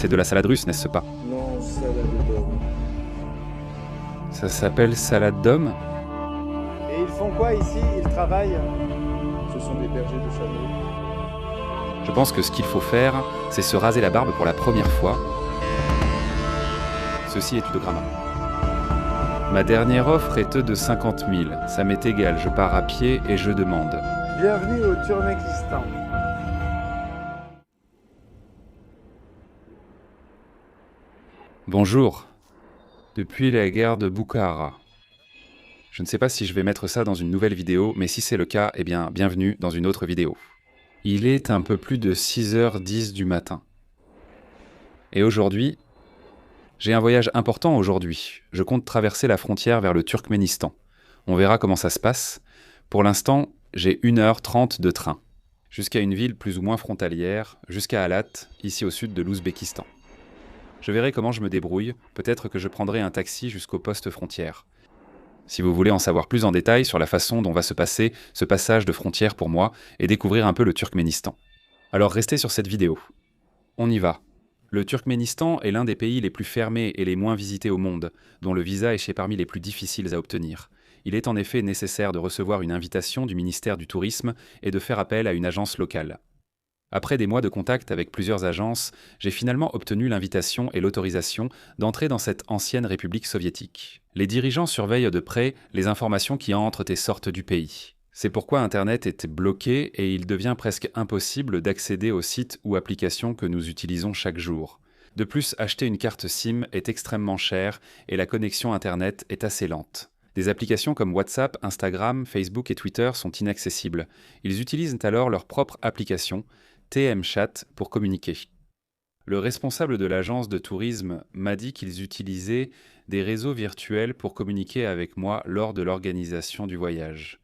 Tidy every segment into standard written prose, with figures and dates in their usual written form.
C'est de la salade russe, n'est-ce pas? Non, salade d'homme. Ça s'appelle salade d'homme? Et ils font quoi ici? Ils travaillent? Ce sont des bergers de chameaux. Je pense que ce qu'il faut faire, c'est se raser la barbe pour la première fois. Ceci est Udogramma. Ma dernière offre est de 50 000. Ça m'est égal, je pars à pied et je demande. Bienvenue au Turkménistan. Bonjour. Depuis la guerre de Boukhara. Je ne sais pas si je vais mettre ça dans une nouvelle vidéo, mais si c'est le cas, eh bien, bienvenue dans une autre vidéo. Il est un peu plus de 6h10 du matin. Et aujourd'hui, j'ai un voyage important aujourd'hui. Je compte traverser la frontière vers le Turkménistan. On verra comment ça se passe. Pour l'instant, j'ai 1h30 de train, jusqu'à une ville plus ou moins frontalière, jusqu'à Alat, ici au sud de l'Ouzbékistan. Je verrai comment je me débrouille, peut-être que je prendrai un taxi jusqu'au poste frontière. Si vous voulez en savoir plus en détail sur la façon dont va se passer ce passage de frontière pour moi et découvrir un peu le Turkménistan. Alors restez sur cette vidéo. On y va. Le Turkménistan est l'un des pays les plus fermés et les moins visités au monde, dont le visa est chez parmi les plus difficiles à obtenir. Il est en effet nécessaire de recevoir une invitation du ministère du Tourisme et de faire appel à une agence locale. Après des mois de contact avec plusieurs agences, j'ai finalement obtenu l'invitation et l'autorisation d'entrer dans cette ancienne république soviétique. Les dirigeants surveillent de près les informations qui entrent et sortent du pays. C'est pourquoi Internet est bloqué et il devient presque impossible d'accéder aux sites ou applications que nous utilisons chaque jour. De plus, acheter une carte SIM est extrêmement cher et la connexion Internet est assez lente. Des applications comme WhatsApp, Instagram, Facebook et Twitter sont inaccessibles. Ils utilisent alors leur propre application, TM Chat, pour communiquer. Le responsable de l'agence de tourisme m'a dit qu'ils utilisaient des réseaux virtuels pour communiquer avec moi lors de l'organisation du voyage.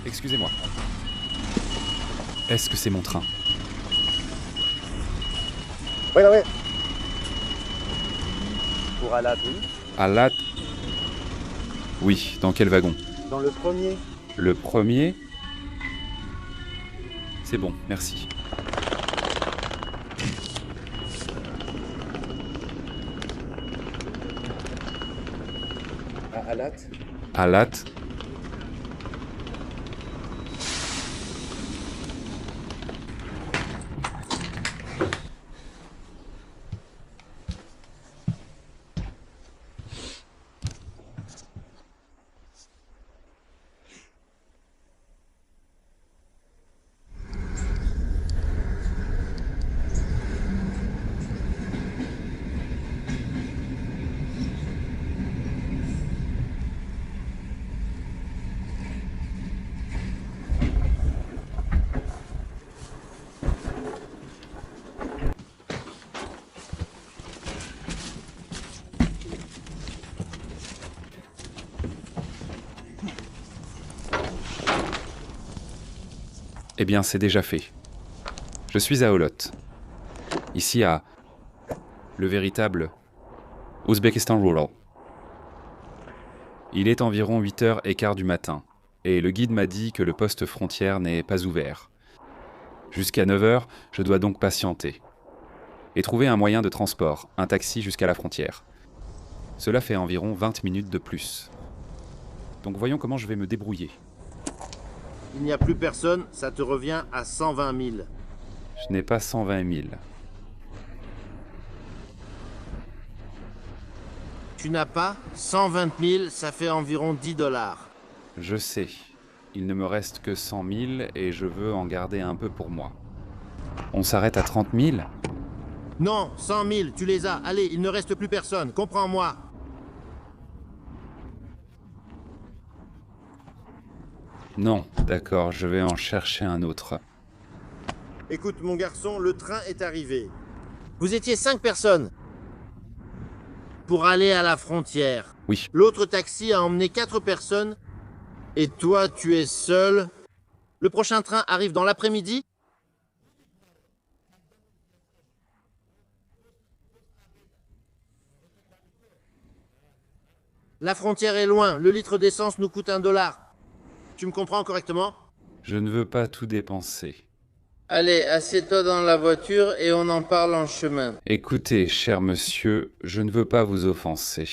Excusez-moi. Est-ce que c'est mon train? Oui. Pour Alat, oui. Alat? Oui, dans quel wagon? Dans le premier. Le premier? C'est bon, merci. À Alat. Alat? Eh bien, c'est déjà fait. Je suis à Olot. Ici à le véritable Ouzbékistan Rural. Il est environ 8h15 du matin, et le guide m'a dit que le poste frontière n'est pas ouvert. Jusqu'à 9h, je dois donc patienter. Et trouver un moyen de transport, un taxi jusqu'à la frontière. Cela fait environ 20 minutes de plus. Donc voyons comment je vais me débrouiller. Il n'y a plus personne, ça te revient à 120 000. Je n'ai pas 120 000. Tu n'as pas 120 000, ça fait environ 10 $. Je sais. Il ne me reste que 100 000 et je veux en garder un peu pour moi. On s'arrête à 30 000 ? Non, 100 000, tu les as. Allez, il ne reste plus personne, comprends-moi. Non, d'accord, je vais en chercher un autre. Écoute, mon garçon, le train est arrivé. Vous étiez 5 personnes pour aller à la frontière. Oui. L'autre taxi a emmené 4 personnes et toi, tu es seul. Le prochain train arrive dans l'après-midi. La frontière est loin. Le litre d'essence nous coûte $1. Tu me comprends correctement? Je ne veux pas tout dépenser. Allez, assieds-toi dans la voiture et on en parle en chemin. Écoutez, cher monsieur, je ne veux pas vous offenser.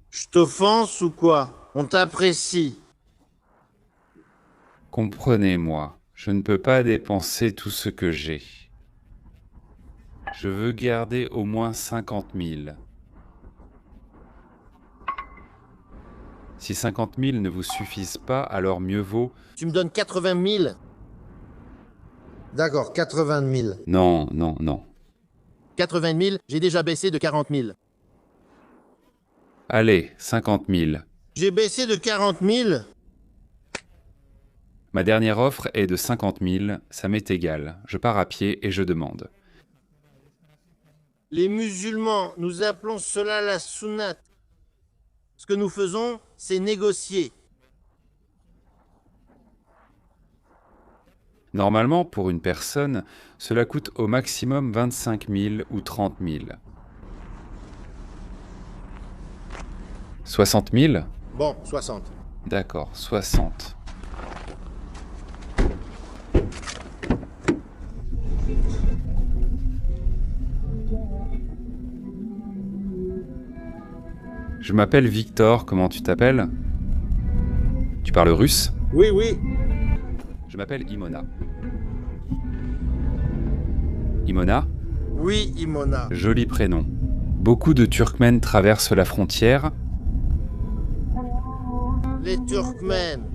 Je t'offense ou quoi? On t'apprécie. Comprenez-moi, je ne peux pas dépenser tout ce que j'ai. Je veux garder au moins 50 000. Si 50 000 ne vous suffisent pas, alors mieux vaut... Tu me donnes 80 000. D'accord, 80 000. Non, non, non. 80 000, j'ai déjà baissé de 40 000. Allez, 50 000. J'ai baissé de 40 000. Ma dernière offre est de 50 000, ça m'est égal. Je pars à pied et je demande. Les musulmans, nous appelons cela la sunnat. Ce que nous faisons, c'est négocier. Normalement, pour une personne, cela coûte au maximum 25 000 ou 30 000. 60 000? Bon, 60. D'accord, 60. Je m'appelle Victor, comment tu t'appelles? Tu parles russe? Oui, oui. Je m'appelle Imona. Imona? Oui, Imona. Joli prénom. Beaucoup de Turkmènes traversent la frontière. Les Turkmènes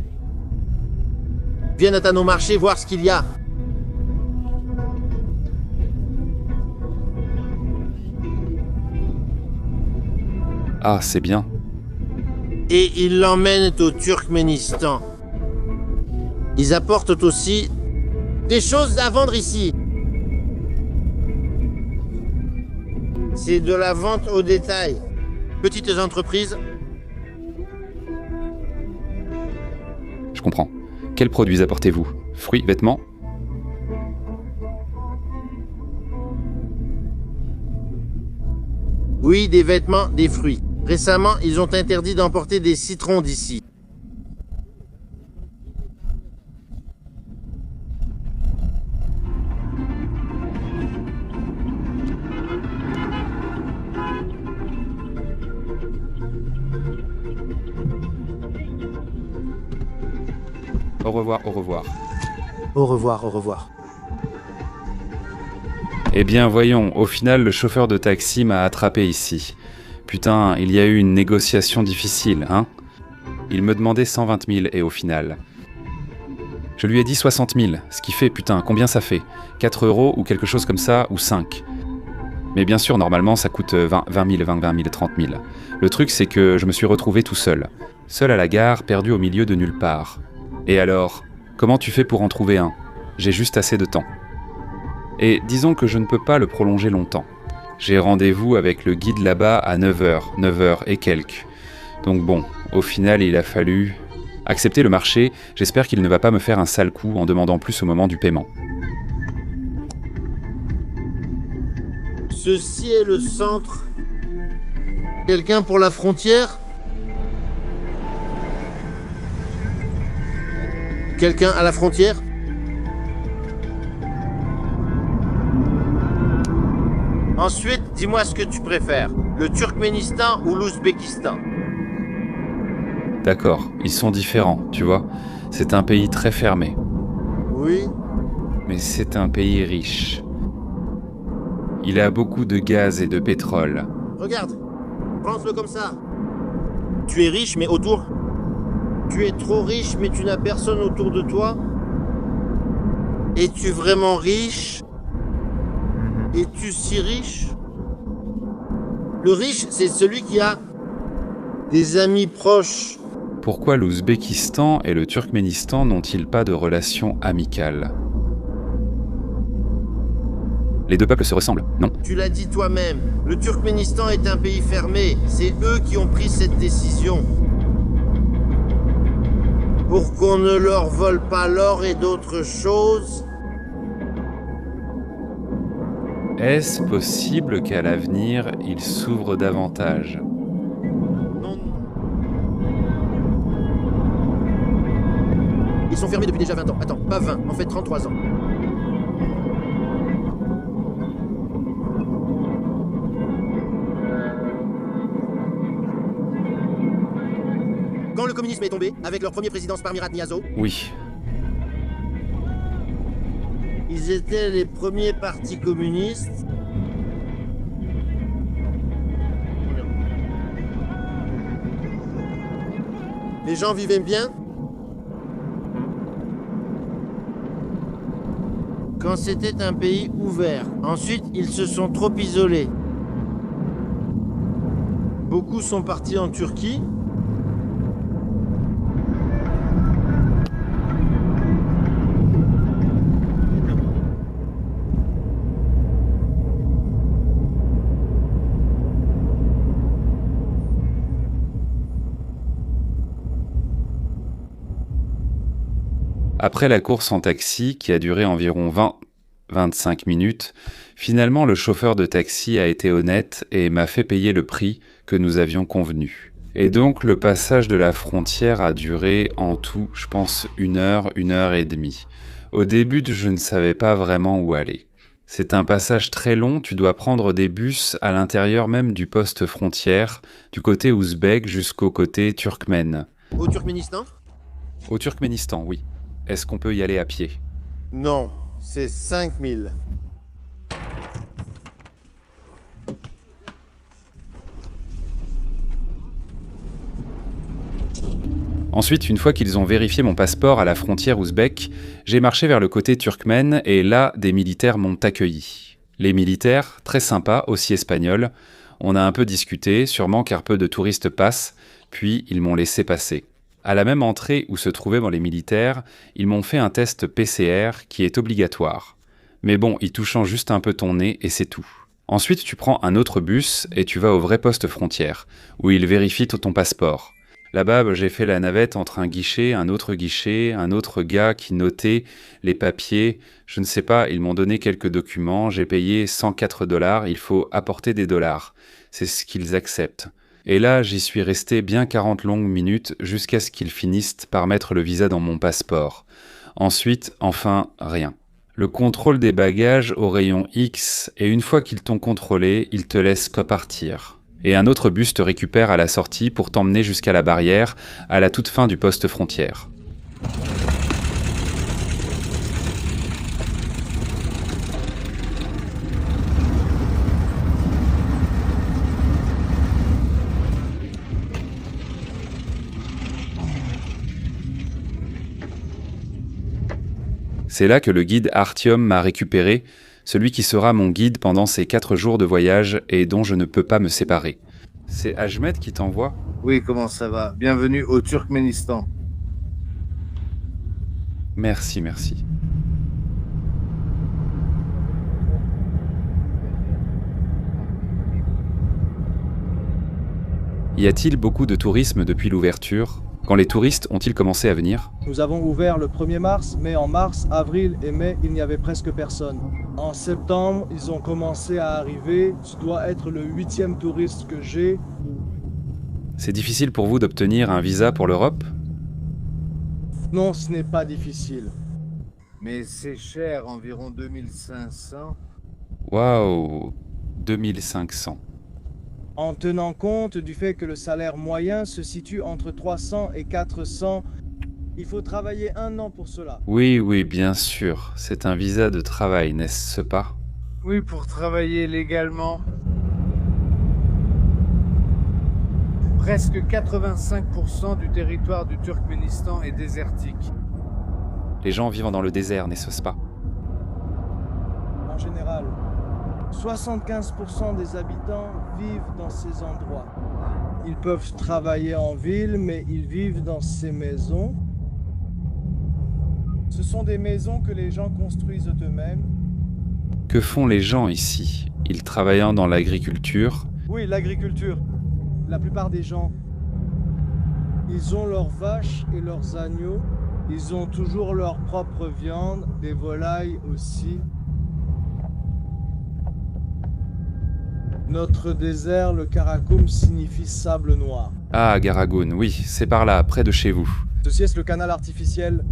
viennent à nos marchés voir ce qu'il y a. Ah, c'est bien. Et ils l'emmènent au Turkménistan. Ils apportent aussi des choses à vendre ici. C'est de la vente au détail. Petites entreprises. Je comprends. Quels produits apportez-vous? Fruits, vêtements? Oui, des vêtements, des fruits. Récemment, ils ont interdit d'emporter des citrons d'ici. Au revoir, au revoir. Au revoir, au revoir. Eh bien, voyons, au final, le chauffeur de taxi m'a attrapé ici. Putain, il y a eu une négociation difficile, hein? Il me demandait 120 000 et au final... Je lui ai dit 60 000, ce qui fait, putain, combien ça fait? 4 € ou quelque chose comme ça, ou 5. Mais bien sûr, normalement, ça coûte 20 000, 30 000. Le truc, c'est que je me suis retrouvé tout seul. Seul à la gare, perdu au milieu de nulle part. Et alors, comment tu fais pour en trouver un? J'ai juste assez de temps. Et disons que je ne peux pas le prolonger longtemps. J'ai rendez-vous avec le guide là-bas à 9h et quelques. Donc bon, au final, il a fallu... accepter le marché, j'espère qu'il ne va pas me faire un sale coup en demandant plus au moment du paiement. Ceci est le centre. Quelqu'un pour la frontière? Quelqu'un à la frontière? Ensuite, dis-moi ce que tu préfères. Le Turkménistan ou l'Ouzbékistan? D'accord, ils sont différents, tu vois. C'est un pays très fermé. Oui. Mais c'est un pays riche. Il a beaucoup de gaz et de pétrole. Regarde, pense-le comme ça. Tu es riche, mais autour? Tu es trop riche, mais tu n'as personne autour de toi? Es-tu vraiment riche? Es-tu si riche? Le riche, c'est celui qui a des amis proches. Pourquoi l'Ouzbékistan et le Turkménistan n'ont-ils pas de relations amicales? Les deux peuples se ressemblent, non? Tu l'as dit toi-même, le Turkménistan est un pays fermé. C'est eux qui ont pris cette décision. Pour qu'on ne leur vole pas l'or et d'autres choses. Est-ce possible qu'à l'avenir, ils s'ouvrent davantage? Non. Ils sont fermés depuis déjà 20 ans. Attends, pas 20, en fait 33 ans. Quand le communisme est tombé, avec leur premier président Parmirat Niazo, Oui. ils étaient les premiers partis communistes. Les gens vivaient bien. Quand c'était un pays ouvert. Ensuite, ils se sont trop isolés. Beaucoup sont partis en Turquie. Après la course en taxi, qui a duré environ 20-25 minutes, finalement le chauffeur de taxi a été honnête et m'a fait payer le prix que nous avions convenu. Et donc le passage de la frontière a duré en tout, je pense, 1 heure et demie. Au début, je ne savais pas vraiment où aller. C'est un passage très long, tu dois prendre des bus à l'intérieur même du poste frontière, du côté ouzbek jusqu'au côté turkmène. Au Turkménistan? Au Turkménistan, oui. Est-ce qu'on peut y aller à pied? Non, c'est 5000. Ensuite, une fois qu'ils ont vérifié mon passeport à la frontière ouzbek, j'ai marché vers le côté turkmène et là, des militaires m'ont accueilli. Les militaires, très sympas, aussi espagnols, on a un peu discuté, sûrement car peu de touristes passent, puis ils m'ont laissé passer. À la même entrée où se trouvaient les militaires, ils m'ont fait un test PCR qui est obligatoire. Mais bon, y touchant juste un peu ton nez et c'est tout. Ensuite, tu prends un autre bus et tu vas au vrai poste frontière, où ils vérifient ton passeport. Là-bas, j'ai fait la navette entre un autre gars qui notait les papiers. Je ne sais pas, ils m'ont donné quelques documents, j'ai payé 104 $, il faut apporter des dollars. C'est ce qu'ils acceptent. Et là, j'y suis resté bien 40 longues minutes jusqu'à ce qu'ils finissent par mettre le visa dans mon passeport. Ensuite, enfin, rien. Le contrôle des bagages au rayon X, et une fois qu'ils t'ont contrôlé, ils te laissent partir. Et un autre bus te récupère à la sortie pour t'emmener jusqu'à la barrière, à la toute fin du poste frontière. C'est là que le guide Artyom m'a récupéré, celui qui sera mon guide pendant ces 4 jours de voyage et dont je ne peux pas me séparer. C'est Ahmed qui t'envoie? Oui, comment ça va? Bienvenue au Turkménistan. Merci, merci. Y a-t-il beaucoup de tourisme depuis l'ouverture? Quand les touristes ont-ils commencé à venir? Nous avons ouvert le 1er mars, mais en mars, avril et mai, il n'y avait presque personne. En septembre, ils ont commencé à arriver. Tu dois être le 8e touriste que j'ai. C'est difficile pour vous d'obtenir un visa pour l'Europe? Non, ce n'est pas difficile. Mais c'est cher, environ 2500. Waouh, 2500. En tenant compte du fait que le salaire moyen se situe entre 300 et 400, il faut travailler 1 an pour cela. Oui, bien sûr. C'est un visa de travail, n'est-ce pas? Oui, pour travailler légalement. Presque 85% du territoire du Turkménistan est désertique. Les gens vivant dans le désert, n'est-ce pas? En général, 75% des habitants vivent dans ces endroits. Ils peuvent travailler en ville, mais ils vivent dans ces maisons. Ce sont des maisons que les gens construisent eux-mêmes. Que font les gens ici? Ils travaillent dans l'agriculture. Oui, l'agriculture. La plupart des gens, ils ont leurs vaches et leurs agneaux. Ils ont toujours leur propre viande, des volailles aussi. Notre désert, le Karakoum, signifie sable noir. Ah, Garagoun, oui, c'est par là, près de chez vous. Ceci est le canal artificiel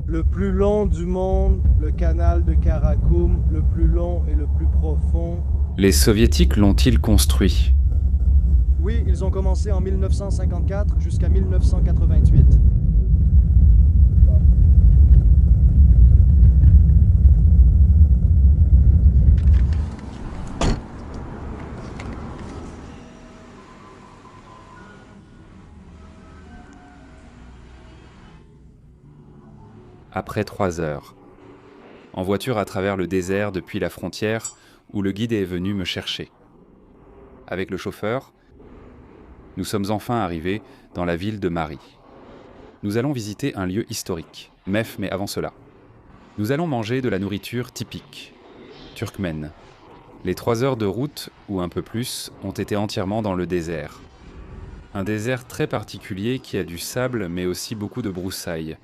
le plus long du monde, le canal de Karakoum, le plus long et le plus profond. Les soviétiques l'ont-ils construit? Oui, ils ont commencé en 1954 jusqu'à 1988. Après 3 heures. En voiture à travers le désert depuis la frontière où le guide est venu me chercher. Avec le chauffeur, nous sommes enfin arrivés dans la ville de Mari. Nous allons visiter un lieu historique, Mef, mais avant cela. Nous allons manger de la nourriture typique, turkmène. Les 3 heures de route, ou un peu plus, ont été entièrement dans le désert. Un désert très particulier qui a du sable mais aussi beaucoup de broussailles.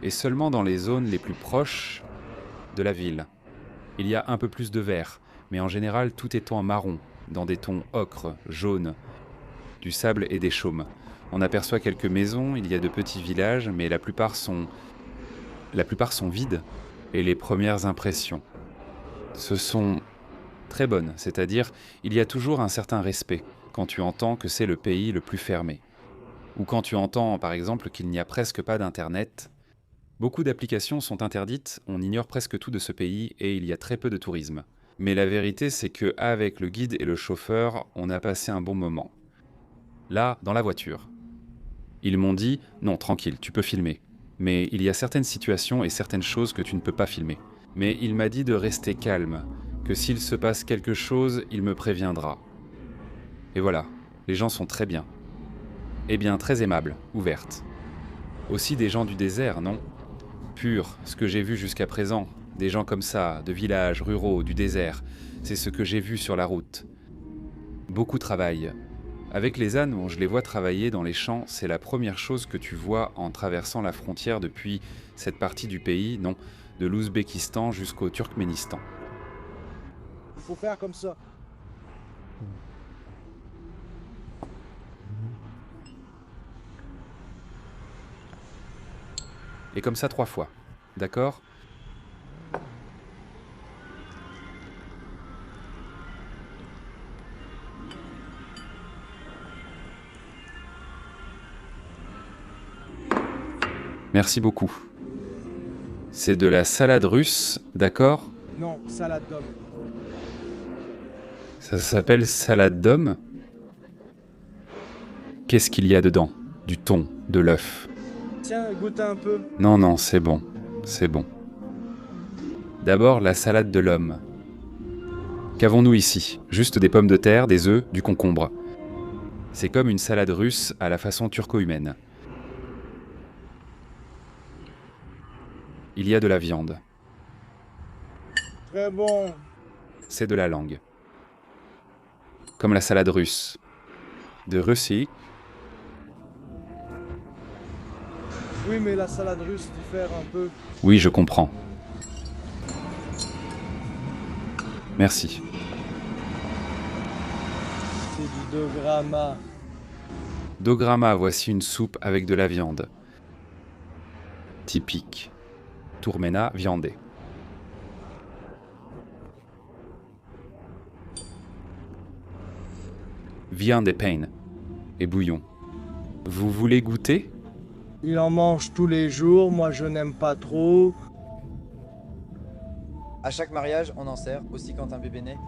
Et seulement dans les zones les plus proches de la ville. Il y a un peu plus de vert, mais en général tout est en marron, dans des tons ocre, jaune, du sable et des chaumes. On aperçoit quelques maisons, il y a de petits villages, mais la plupart sont vides. Et les premières impressions, ce sont très bonnes, c'est-à-dire il y a toujours un certain respect quand tu entends que c'est le pays le plus fermé. Ou quand tu entends par exemple qu'il n'y a presque pas d'internet. Beaucoup d'applications sont interdites, on ignore presque tout de ce pays et il y a très peu de tourisme. Mais la vérité, c'est que avec le guide et le chauffeur, on a passé un bon moment. Là, dans la voiture. Ils m'ont dit « Non, tranquille, tu peux filmer. Mais il y a certaines situations et certaines choses que tu ne peux pas filmer. » Mais il m'a dit de rester calme, que s'il se passe quelque chose, il me préviendra. Et voilà, les gens sont très bien. Eh bien, très aimables, ouvertes. Aussi des gens du désert, non ? Pur, ce que j'ai vu jusqu'à présent, des gens comme ça, de villages, ruraux, du désert, c'est ce que j'ai vu sur la route. Beaucoup travaillent. Avec les ânes, je les vois travailler dans les champs, c'est la première chose que tu vois en traversant la frontière depuis cette partie du pays, non, de l'Ouzbékistan jusqu'au Turkménistan. Il faut faire comme ça. Et comme ça 3 fois, d'accord ? Merci beaucoup. C'est de la salade russe, d'accord ? Non, salade d'homme. Ça s'appelle salade d'homme ? Qu'est-ce qu'il y a dedans ? Du thon, de l'œuf. Tiens, goûte un peu. Non, non, c'est bon, c'est bon. D'abord, la salade de l'homme. Qu'avons-nous ici ? Juste des pommes de terre, des œufs, du concombre. C'est comme une salade russe à la façon turco-humaine. Il y a de la viande. Très bon. C'est de la langue. Comme la salade russe. De Russie. Oui, mais la salade russe diffère un peu. Oui, je comprends. Merci. C'est du dograma. Dograma, voici une soupe avec de la viande. Typique. Tourmena viandée. Viande et pain. Et bouillon. Vous voulez goûter ? Il en mange tous les jours, moi je n'aime pas trop. À chaque mariage, on en sert, aussi quand un bébé naît.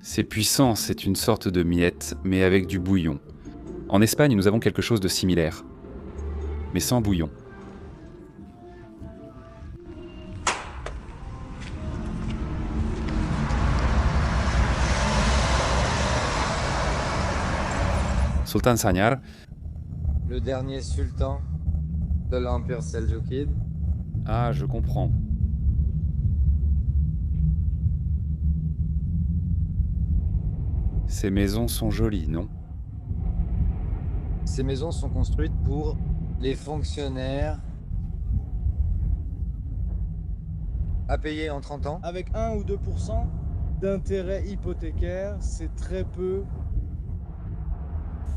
C'est puissant, c'est une sorte de miette, mais avec du bouillon. En Espagne, nous avons quelque chose de similaire, mais sans bouillon. Sultan Sanyar, Le dernier sultan de l'Empire Seljoukide. ah, je comprends. Ces maisons sont jolies, non? Ces maisons sont construites pour les fonctionnaires à payer en 30 ans. Avec 1 ou 2% d'intérêt hypothécaire, c'est très peu.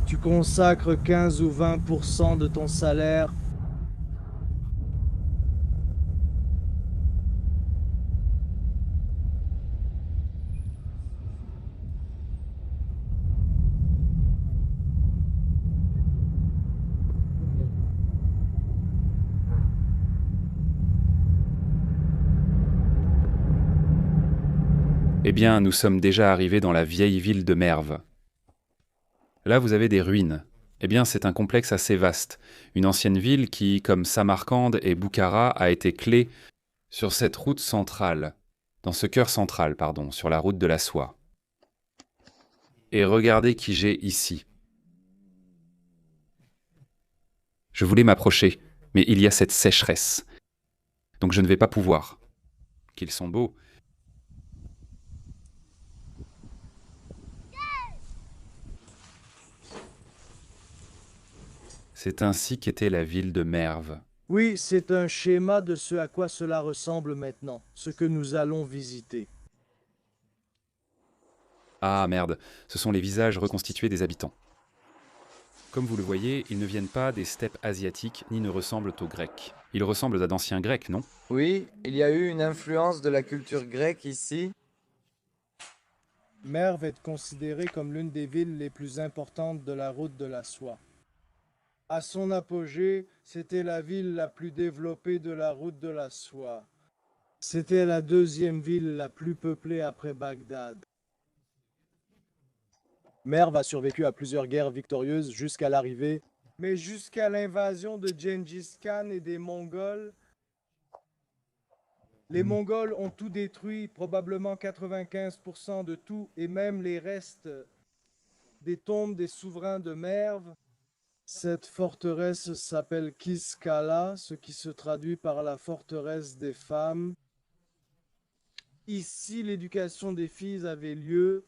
Tu consacres 15 ou 20% de ton salaire. Eh bien, nous sommes déjà arrivés dans la vieille ville de Merv. Là, vous avez des ruines. Eh bien, c'est un complexe assez vaste. Une ancienne ville qui, comme Samarcande et Boukhara, a été clé sur cette route centrale, dans ce cœur central, pardon, sur la route de la soie. Et regardez qui j'ai ici. Je voulais m'approcher, mais il y a cette sécheresse. Donc je ne vais pas pouvoir. Qu'ils sont beaux. C'est ainsi qu'était la ville de Merv. Oui, c'est un schéma de ce à quoi cela ressemble maintenant, ce que nous allons visiter. Ah merde, ce sont les visages reconstitués des habitants. Comme vous le voyez, ils ne viennent pas des steppes asiatiques ni ne ressemblent aux Grecs. Ils ressemblent à d'anciens Grecs, non? Oui, il y a eu une influence de la culture grecque ici. Merv est considérée comme l'une des villes les plus importantes de la route de la soie. À son apogée, c'était la ville la plus développée de la route de la soie. C'était la deuxième ville la plus peuplée après Bagdad. Merv a survécu à plusieurs guerres victorieuses jusqu'à l'arrivée, mais jusqu'à l'invasion de Gengis Khan et des Mongols. Les Mongols ont tout détruit, probablement 95% de tout, et même les restes des tombes des souverains de Merv. Cette forteresse s'appelle Kiskala, ce qui se traduit par la forteresse des femmes. Ici, l'éducation des filles avait lieu.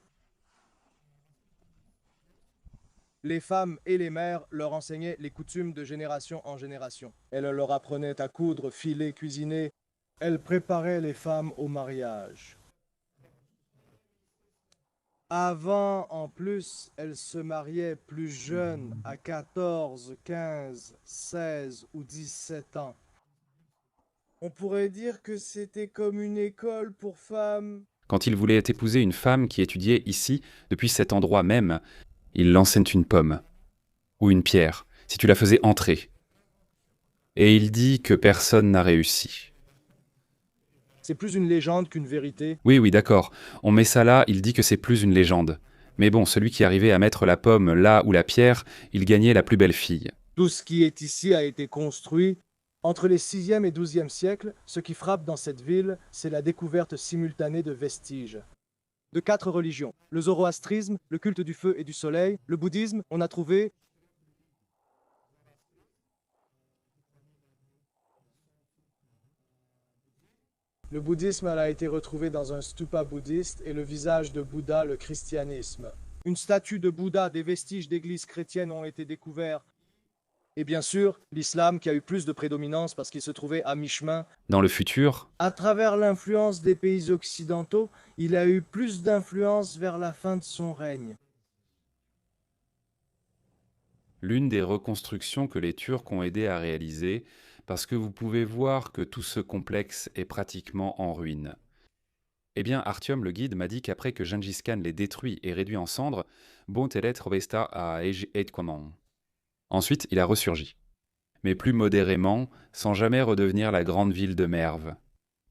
Les femmes et les mères leur enseignaient les coutumes de génération en génération. Elles leur apprenaient à coudre, filer, cuisiner. Elles préparaient les femmes au mariage. Avant, en plus, elles se mariaient plus jeunes, à 14, 15, 16 ou 17 ans. On pourrait dire que c'était comme une école pour femmes. Quand il voulait épouser une femme qui étudiait ici, depuis cet endroit même, il lançait une pomme ou une pierre, si tu la faisais entrer. Et il dit que personne n'a réussi. C'est plus une légende qu'une vérité. Oui, d'accord. On met ça là, il dit que c'est plus une légende. Mais bon, celui qui arrivait à mettre la pomme là où la pierre, il gagnait la plus belle fille. Tout ce qui est ici a été construit entre les 6e et 12e siècles. Ce qui frappe dans cette ville, c'est la découverte simultanée de vestiges. De 4 religions. Le zoroastrisme, le culte du feu et du soleil, le bouddhisme, on a trouvé le bouddhisme a été retrouvé dans un stupa bouddhiste et le visage de Bouddha, le christianisme. Une statue de Bouddha, des vestiges d'églises chrétiennes ont été découverts. Et bien sûr, l'islam qui a eu plus de prédominance parce qu'il se trouvait à mi-chemin. Dans le futur, À travers l'influence des pays occidentaux, il a eu plus d'influence vers la fin de son règne. l'une des reconstructions que les Turcs ont aidé à réaliser, parce que vous pouvez voir que tout ce complexe est pratiquement en ruine. Eh bien, Artyom, le guide, m'a dit qu'après que Gengis Khan l'ait détruit et réduit en cendres, bon telet revesta à Ejdquamon. Ensuite, il a ressurgi. Mais plus modérément, sans jamais redevenir la grande ville de Merv,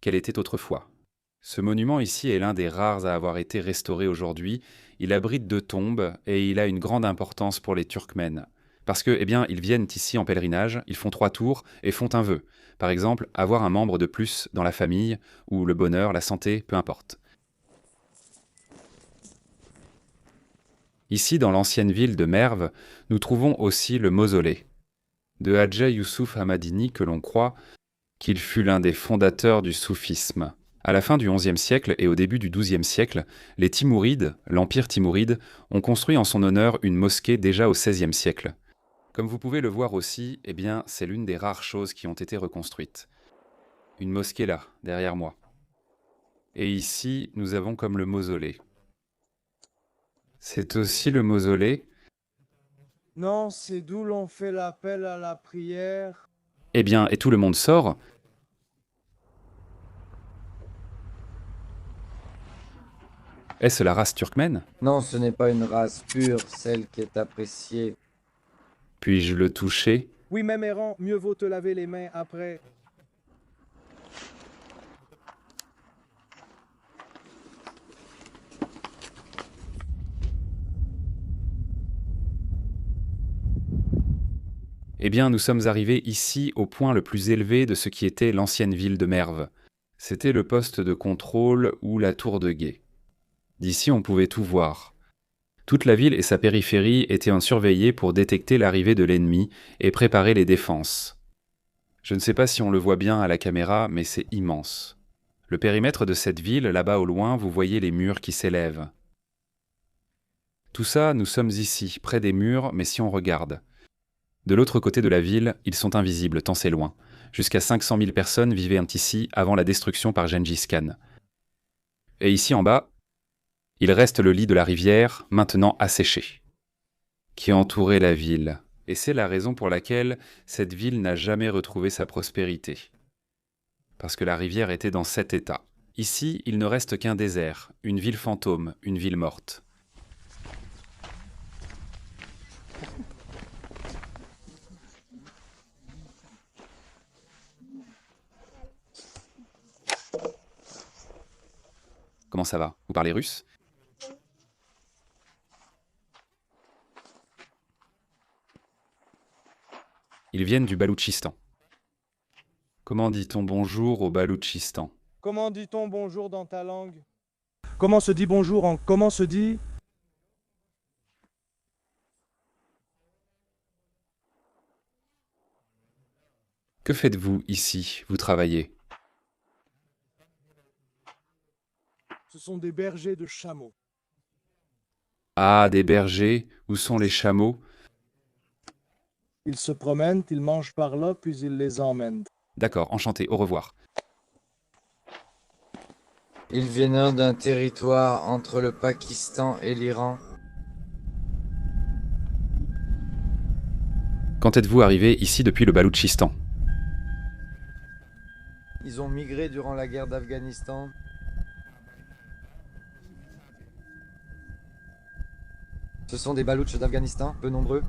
qu'elle était autrefois. Ce monument ici est l'un des rares à avoir été restauré aujourd'hui. Il abrite 2 tombes et il a une grande importance pour les Turkmènes. Parce que, eh bien, ils viennent ici en pèlerinage, ils font 3 tours et font un vœu. Par exemple, avoir un membre de plus dans la famille, ou le bonheur, la santé, peu importe. Ici, dans l'ancienne ville de Merv, nous trouvons aussi le mausolée de Hadja Youssouf Ahmadini, que l'on croit qu'il fut l'un des fondateurs du soufisme. À la fin du XIe siècle et au début du XIIe siècle, les Timourides, l'empire timouride, ont construit en son honneur une mosquée déjà au XVIe siècle. Comme vous pouvez le voir aussi, eh bien, c'est l'une des rares choses qui ont été reconstruites. Une mosquée là, derrière moi. Et ici, nous avons comme le mausolée. C'est aussi le mausolée. Non, c'est d'où l'on fait l'appel à la prière. Eh bien, et tout le monde sort. Est-ce la race turkmène? Non, ce n'est pas une race pure, celle qui est appréciée. Puis-je le toucher? Oui, même errant, mieux vaut te laver les mains après. Eh bien, nous sommes arrivés ici au point le plus élevé de ce qui était l'ancienne ville de Merv. C'était le poste de contrôle ou la tour de guet. D'ici, on pouvait tout voir. Toute la ville et sa périphérie étaient surveillées pour détecter l'arrivée de l'ennemi et préparer les défenses. Je ne sais pas si on le voit bien à la caméra, mais c'est immense. Le périmètre de cette ville, là-bas au loin, vous voyez les murs qui s'élèvent. Tout ça, nous sommes ici, près des murs, mais si on regarde. De l'autre côté de la ville, ils sont invisibles, tant c'est loin. Jusqu'à 500 000 personnes vivaient ici avant la destruction par Gengis Khan. Et ici en bas, il reste le lit de la rivière, maintenant asséché, qui entourait la ville. Et c'est la raison pour laquelle cette ville n'a jamais retrouvé sa prospérité. Parce que la rivière était dans cet état. Ici, il ne reste qu'un désert, une ville fantôme, une ville morte. Comment ça va? Vous parlez russe? Ils viennent du Baloutchistan. Comment dit-on bonjour au Baloutchistan? Comment dit-on bonjour dans ta langue? Comment se dit bonjour en... Comment se dit? Que faites-vous ici? Vous travaillez? Ce sont des bergers de chameaux. Ah, des bergers, où sont les chameaux? Ils se promènent, ils mangent par là, puis ils les emmènent. D'accord, enchanté, au revoir. Ils viennent d'un territoire entre le Pakistan et l'Iran. Quand êtes-vous arrivé ici depuis le Baloutchistan? Ils ont migré durant la guerre d'Afghanistan. Ce sont des Baloutches d'Afghanistan, peu nombreux.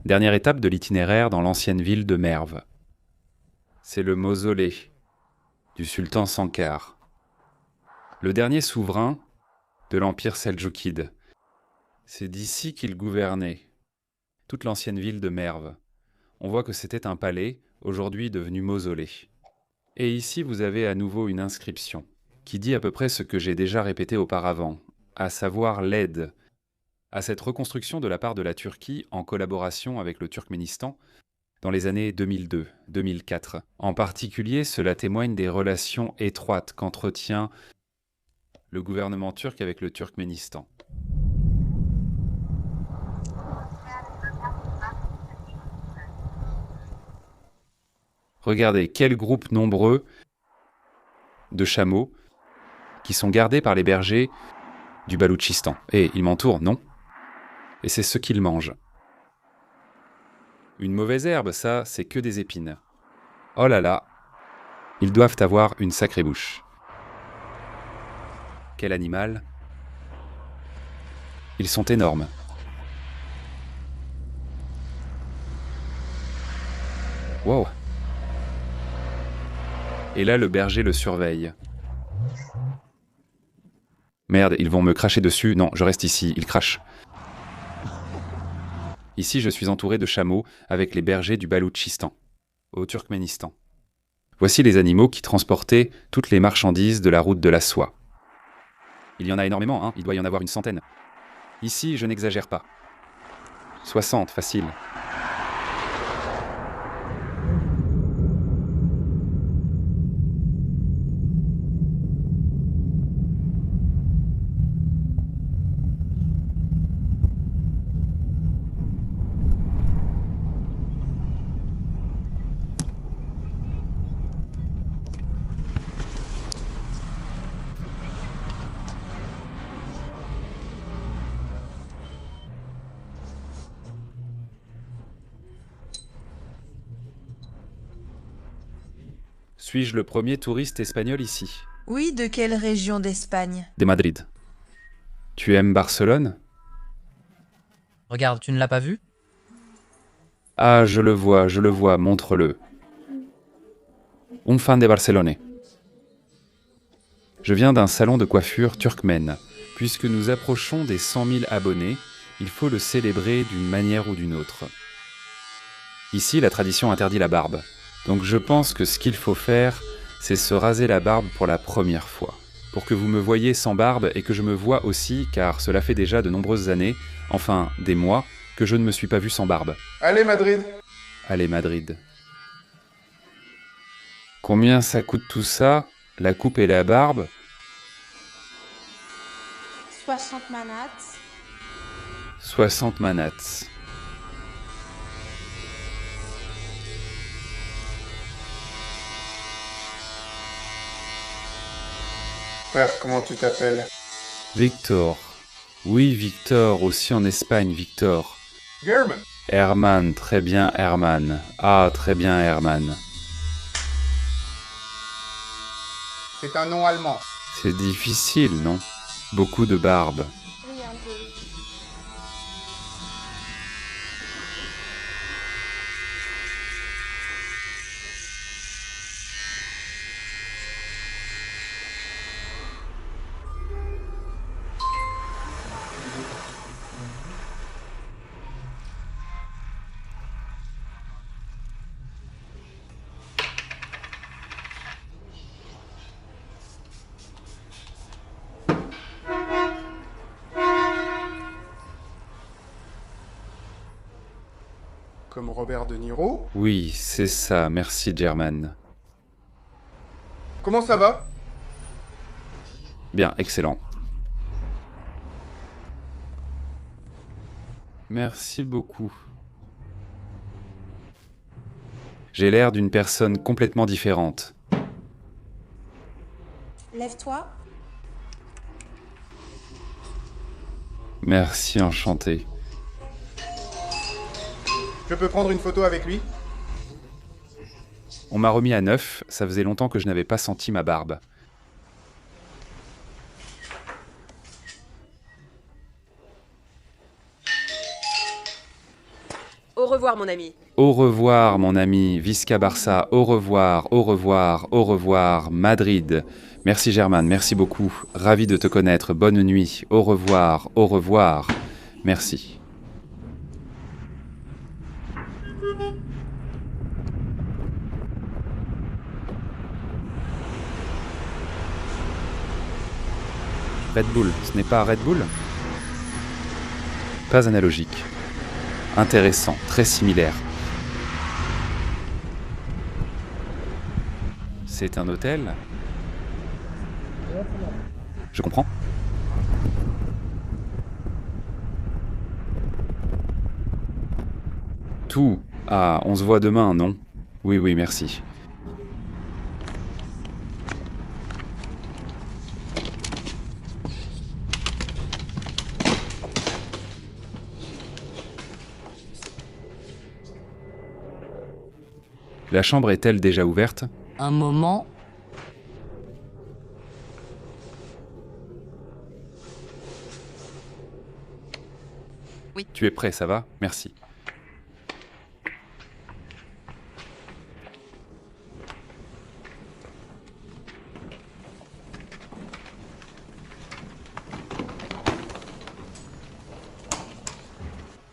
Dernière étape de l'itinéraire dans l'ancienne ville de Merv. C'est le mausolée du sultan Sankar, le dernier souverain de l'empire seldjoukide. C'est d'ici qu'il gouvernait toute l'ancienne ville de Merv. On voit que c'était un palais, aujourd'hui devenu mausolée. Et ici, vous avez à nouveau une inscription qui dit à peu près ce que j'ai déjà répété auparavant, à savoir l'aide à cette reconstruction de la part de la Turquie en collaboration avec le Turkménistan dans les années 2002-2004. En particulier, cela témoigne des relations étroites qu'entretient le gouvernement turc avec le Turkménistan. Regardez, quel groupe nombreux de chameaux qui sont gardés par les bergers du Baloutchistan. Et ils m'entourent, non? Et c'est ce qu'ils mangent. Une mauvaise herbe, ça, c'est que des épines. Oh là là, ils doivent avoir une sacrée bouche. Quel animal! Ils sont énormes. Wow. Et là, le berger le surveille. Merde, ils vont me cracher dessus. Non, je reste ici, ils crachent. Ici, je suis entouré de chameaux avec les bergers du Baloutchistan, au Turkménistan. Voici les animaux qui transportaient toutes les marchandises de la route de la soie. Il y en a énormément, hein, il doit y en avoir une centaine. Ici, je n'exagère pas. 60, facile. Suis-je le premier touriste espagnol ici? Oui, de quelle région d'Espagne? De Madrid. Tu aimes Barcelone? Regarde, tu ne l'as pas vu? Ah, je le vois, montre-le. Un fan de Barcelone. Je viens d'un salon de coiffure turkmène. Puisque nous approchons des 100 000 abonnés, il faut le célébrer d'une manière ou d'une autre. Ici, la tradition interdit la barbe. Donc je pense que ce qu'il faut faire, c'est se raser la barbe pour la première fois. Pour que vous me voyiez sans barbe et que je me vois aussi, car cela fait déjà de nombreuses années, enfin des mois, que je ne me suis pas vu sans barbe. Allez, Madrid. Allez, Madrid. Combien ça coûte tout ça? La coupe et la barbe? 60 manats. 60 manats. Frère, comment tu t'appelles? Victor. Oui, Victor, aussi en Espagne, Victor. German. Herman, très bien, Herman. Ah, très bien, Herman. C'est un nom allemand. C'est difficile, non? Beaucoup de barbe. Oui, un peu. Comme Robert De Niro. Oui, c'est ça, merci, German. Comment ça va? Bien, excellent. Merci beaucoup. J'ai l'air d'une personne complètement différente. Lève-toi. Merci, enchanté. Je peux prendre une photo avec lui? On m'a remis à neuf, ça faisait longtemps que je n'avais pas senti ma barbe. Au revoir, mon ami. Au revoir, mon ami. Visca Barça. Au revoir, au revoir, au revoir. Madrid. Merci, German. Merci beaucoup. Ravi de te connaître. Bonne nuit. Au revoir, au revoir. Merci. Red Bull. Ce n'est pas Red Bull? Pas analogique. Intéressant. Très similaire. C'est un hôtel? Je comprends. Tout. Ah, on se voit demain, non? Oui, oui, merci. La chambre est-elle déjà ouverte? Un moment. Tu es prêt, ça va? Merci.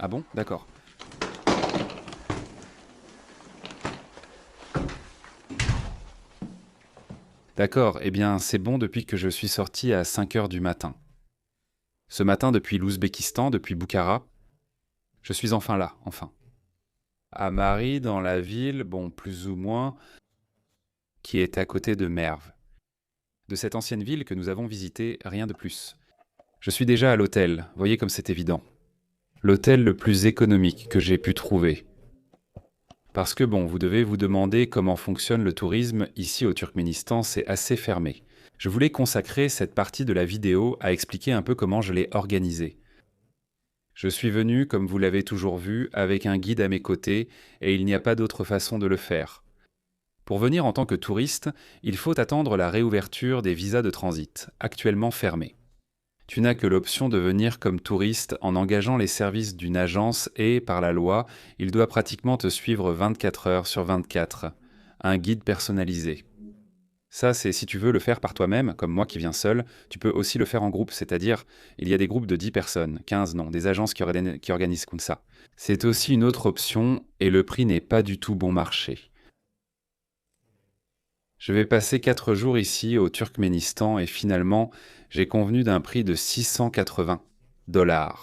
bon? D'accord. D'accord, eh bien c'est bon depuis que je suis sorti à 5 heures du matin. Ce matin, depuis l'Ouzbékistan, depuis Boukhara, je suis enfin là, enfin. À Mari, dans la ville, bon, plus ou moins, qui est à côté de Merv. De cette ancienne ville que nous avons visitée, rien de plus. Je suis déjà à l'hôtel, voyez comme c'est évident. L'hôtel le plus économique que j'ai pu trouver. Parce que bon, vous devez vous demander comment fonctionne le tourisme ici au Turkménistan, c'est assez fermé. Je voulais consacrer cette partie de la vidéo à expliquer un peu comment je l'ai organisé. Je suis venu, comme vous l'avez toujours vu, avec un guide à mes côtés et il n'y a pas d'autre façon de le faire. Pour venir en tant que touriste, il faut attendre la réouverture des visas de transit, actuellement fermés. Tu n'as que l'option de venir comme touriste en engageant les services d'une agence et, par la loi, il doit pratiquement te suivre 24 heures sur 24. Un guide personnalisé. Ça, c'est si tu veux le faire par toi-même, comme moi qui viens seul, tu peux aussi le faire en groupe, c'est-à-dire, il y a des groupes de 10 personnes, 15 non, des agences qui organisent comme ça. C'est aussi une autre option et le prix n'est pas du tout bon marché. Je vais passer 4 jours ici au Turkménistan et finalement, j'ai convenu d'un prix de 680 $.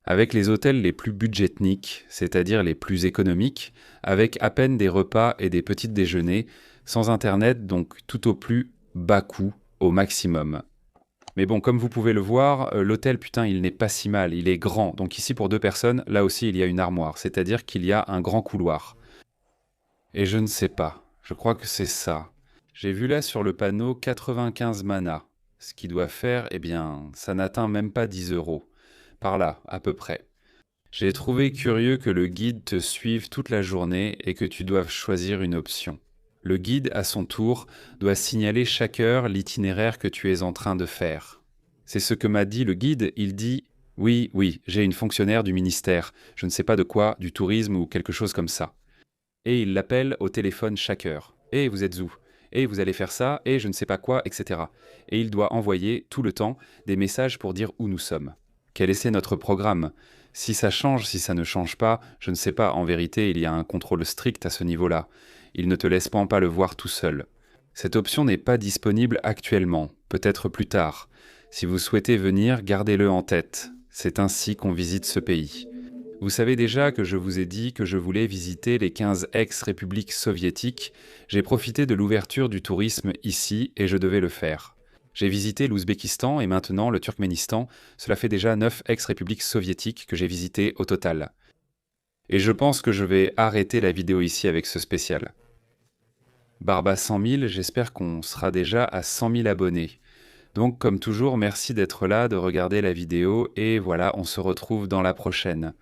Avec les hôtels les plus budgetniques, c'est-à-dire les plus économiques, avec à peine des repas et des petits déjeuners, sans internet, donc tout au plus bas coût, au maximum. Mais bon, comme vous pouvez le voir, l'hôtel, putain, il n'est pas si mal, il est grand. Donc ici, pour 2 personnes, là aussi, il y a une armoire, c'est-à-dire qu'il y a un grand couloir. Et je ne sais pas, je crois que c'est ça. J'ai vu là sur le panneau 95 manas, ce qui doit faire, eh bien, ça n'atteint même pas 10 €. Par là, à peu près. J'ai trouvé curieux que le guide te suive toute la journée et que tu doives choisir une option. Le guide, à son tour, doit signaler chaque heure l'itinéraire que tu es en train de faire. C'est ce que m'a dit le guide, il dit « Oui, oui, j'ai une fonctionnaire du ministère, je ne sais pas de quoi, du tourisme ou quelque chose comme ça. » Et il l'appelle au téléphone chaque heure. « Et vous êtes où ? Et vous allez faire ça, et je ne sais pas quoi, etc. » Et il doit envoyer, tout le temps, des messages pour dire où nous sommes. Quel est notre programme ? Si ça change, si ça ne change pas, je ne sais pas. En vérité, il y a un contrôle strict à ce niveau-là. Il ne te laisse pas le voir tout seul. Cette option n'est pas disponible actuellement, peut-être plus tard. Si vous souhaitez venir, gardez-le en tête. C'est ainsi qu'on visite ce pays. Vous savez déjà que je vous ai dit que je voulais visiter les 15 ex-républiques soviétiques. J'ai profité de l'ouverture du tourisme ici et je devais le faire. J'ai visité l'Ouzbékistan et maintenant le Turkménistan. Cela fait déjà 9 ex-républiques soviétiques que j'ai visitées au total. Et je pense que je vais arrêter la vidéo ici avec ce spécial. Barba 100 000, j'espère qu'on sera déjà à 100 000 abonnés. Donc comme toujours, merci d'être là, de regarder la vidéo et voilà, on se retrouve dans la prochaine.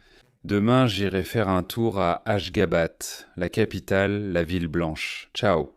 Demain, j'irai faire un tour à Ashgabat, la capitale, la ville blanche. Ciao.